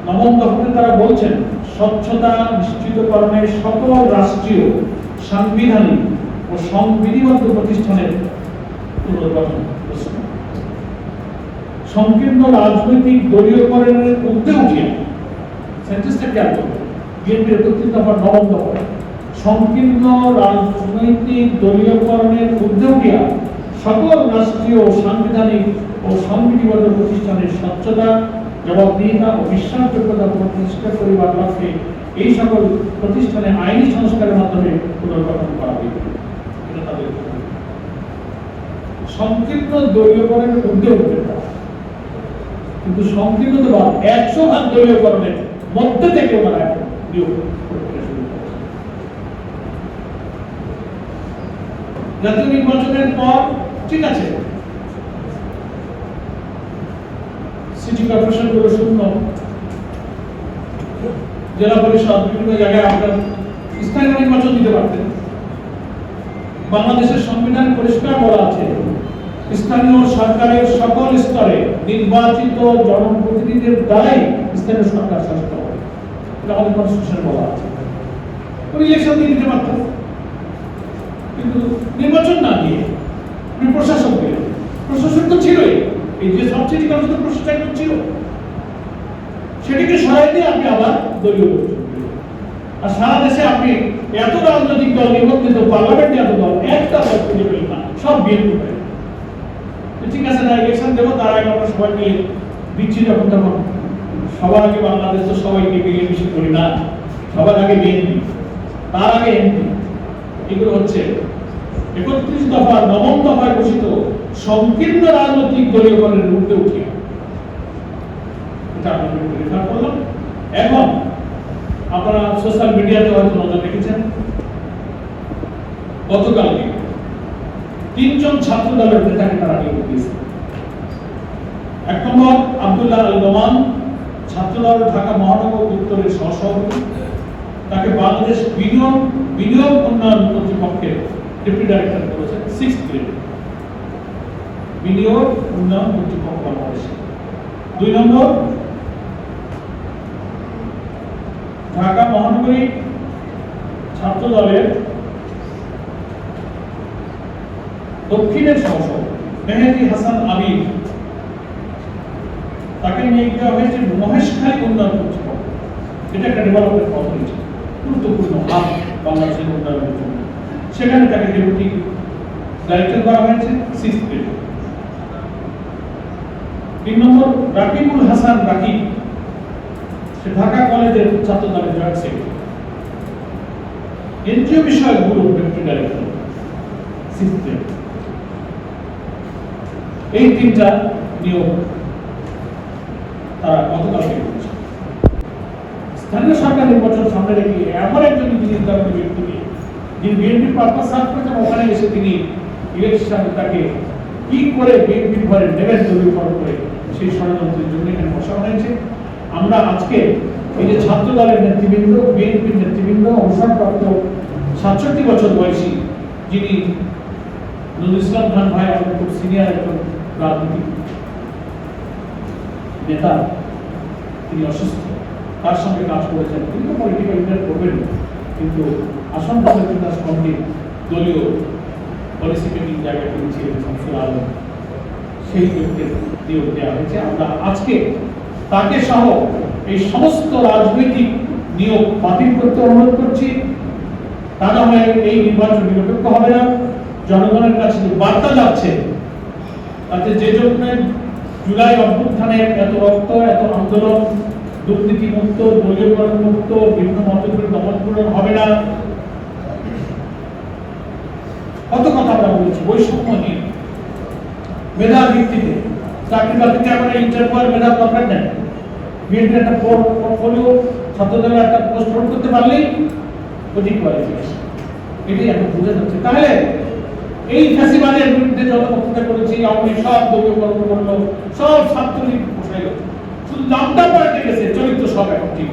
নবম দফাতে তারা বলছেন স্বচ্ছতা নিশ্চিতকরণের সকল রাষ্ট্রীয়, সাংবিধানিক ও সংবিধিবদ্ধ প্রতিষ্ঠানের পুনর্গঠন, সংকীর্ণ রাজনৈতিক দলীয়করণের ঊর্ধ্বে উঠিয়ে সেন্টেন্সটা খেয়াল করবেন, বিএনপির ৩১ দফা ৯ম দফা, সংকীর্ণ রাজনৈতিক দলীয়করণের ঊর্ধ্বে উঠিয়া সকল রাষ্ট্রীয়, সাংবিধানিক ও সংবিধিবদ্ধ প্রতিষ্ঠানের স্বচ্ছতা, জবাবদিহিতা ও বিশ্বাসযোগ্যতা প্রতিষ্ঠা করিবার লক্ষ্যে এই সকল প্রতিষ্ঠানে আইনি সংস্কারের মাধ্যমে পুনর্গঠন করা হইবে। এটা তাদের সংকীর্ণ দলীয়করণের ঊর্ধ্বে উঠবে, কিন্তু সংকীর্ণ তো ১০০ দলীয়করণের মধ্যে থেকে ওনারা নিয়োগ প্রক্রিয়া শুরু করেছে। জাতীয় নির্বাচনের পর ঠিক আছে, সিটি কর্পোরেশন গুলো শূন্য, জেলা পরিষদ বিভিন্ন জায়গায় আপনার স্থানীয় নির্বাচন দিতে পারতেন। বাংলাদেশের সংবিধান পরিষ্কার বলা আছে স্থানীয় সরকারের সকল স্তরে নির্বাচিত জনপ্রতিনিধিদের দ্বারাই স্থানীয় সরকার শাসিত হবে, এটা আমাদের কনস্টিটিউশনে বলা আছে। ইলেকশন দিয়ে দিতে পারতেন, কিন্তু নির্বাচন না দিয়ে প্রশাসক দিলেন। প্রশাসক তো ছিলই, এই যে সবচেয়ে কার্যত প্রশাসক ছিল, সেটিকে সরাই দিয়ে আপনি আবার দলীয় আর সারা দেশে আপনি এত রাজনৈতিক দল নিবন্ধিত, পার্লামেন্টে এত দল, একটা দল খুঁজে পেলেন না, সব বিএনপি। ঠিক আছে না, ইলেকশন দেবো, তার আগে আমরা সবাই মিলে দিচ্ছি যখন তখন। সবার আগে বাংলাদেশ তো সবাইকে মিলেমিশে করি না, সবার আগে বিএনপি, তার আগে এমপি। এগুলো হচ্ছে ৩১ দফা ৯ম দফায় ঘোষিত সংকীর্ণ রাজনৈতিক দলীয়করণের ঊর্ধ্বে উঠিয়ে। এটা আপনাদের রেফার করলাম। এখন আপনারা সোশ্যাল মিডিয়াতে হয়তো নজর রেখেছেন, গতকালকে ৩ জন ছাত্র দলের নেতাকে তারা নিয়োগ দিয়েছে। ১ নম্বর আব্দুল্লাহ আল নোমান, ছাত্রদল ঢাকা মহানগর উত্তরের সহসভাপতি, তাকে বাংলাদেশ বিনিয়োগ উন্নয়ন কর্তৃপক্ষের ডেপুটি ডাইরেক্টর করেছেন 6th গ্রেড, বিনিয়োগ উন্নয়ন কর্তৃপক্ষ বাংলাদেশে। ২ নম্বর ঢাকা মহানগরী ছাত্র দলের দক্ষিণের সহসভাপতি মেহেদী হাসান আমির, তাকে নিয়োগ দেওয়া হয়েছে মহেশখালী উন্নয়ন কর্তৃপক্ষ। এটা একটা ডেভেলপমেন্ট পদ হয়েছে, গুরুত্বপূর্ণ হাব বাংলাদেশের উন্নয়নের জন্য। সেখানে তাকে ডেপুটি ডাইরেক্টর করা হয়েছে 6th গ্রেড। ৩ নম্বর রাকিবুল হাসান রাকিব, সে ঢাকা কলেজের ছাত্র দলের জয়েন্ট সেক্রেটারি, এনজিও বিষয়ক bureau deputy director 6th grade. এই 3টা নিয়োগ তারা গতকালকে করেছে। স্থানীয় সরকার নির্বাচন সামনে রেখে এমন একজন নির্ধারিত ব্যক্তিকে, যিনি বিএনপির পারপাস সার্ভ করেছেন, ওখানে এসে তিনি ইলেকশন তাকে কি করে বিএনপির ঘরে নেবেন দলীয়করণ করে, সেই ষড়যন্ত্রের জন্য এখানে বসা হয়েছে। আমরা আজকে এই যে ছাত্র দলের নেতৃবৃন্দ, বিএনপির নেতৃবৃন্দ, অবসরপ্রাপ্ত ৬৭ বছর বয়সী যিনি নজরুল ইসলাম খান ভাই, আমাদের খুব সিনিয়র একজন রাজনীতিক নেতা, তিনি অসুস্থ, তার সঙ্গে কাজ করেছেন। তিনি তো পলিটিক্যাল লিডার করবেন, কিন্তু আসন বিকাশ কমিটির দলীয় পলিসি মেকিং জায়গায় তিনি ছিলেন শামসুল আলম, সেই ব্যক্তির নিয়োগ দেওয়া হয়েছে। আমরা আজকে তাকে সহ এই সমস্ত রাজনৈতিক নিয়োগ বাতিল করতে অনুরোধ করছি। তা না হলে এই নির্বাচন নিরপেক্ষ হবে না। জনগণের কাছে যে বার্তা যাচ্ছে, তাতে যে জন্য জুলাই অভ্যুত্থানের এত রক্ত, এত আন্দোলন, দুর্নীতি মুক্ত, দলীয়করণ মুক্ত, বিভিন্ন মতগুলো দমনপূরণ হবে না, কত কথা আমরা বলেছি। বৈষম্য নিয়ে মেধা ভিত্তিতে চাকরি বাকরিতে আমরা ইন্টারভিউ আর মেধা দরকার নেই। বিএনপির একটা পোর্টফোলিও, ছাত্রদলের একটা পোস্ট পূরণ করতে পারলেই অধিক কোয়ালিফিকেশন, এটাই এখন বুঝে যাচ্ছে। তাহলে এই ফ্যাসিবাদের বিরুদ্ধে যত বক্তৃতা করেছি, আমি সব দলীয়করণ করলো, সব ছাত্রলীগ বসাইল, শুধু নামটা পাল্টে গেছে, চরিত্র সব এখন ঠিক।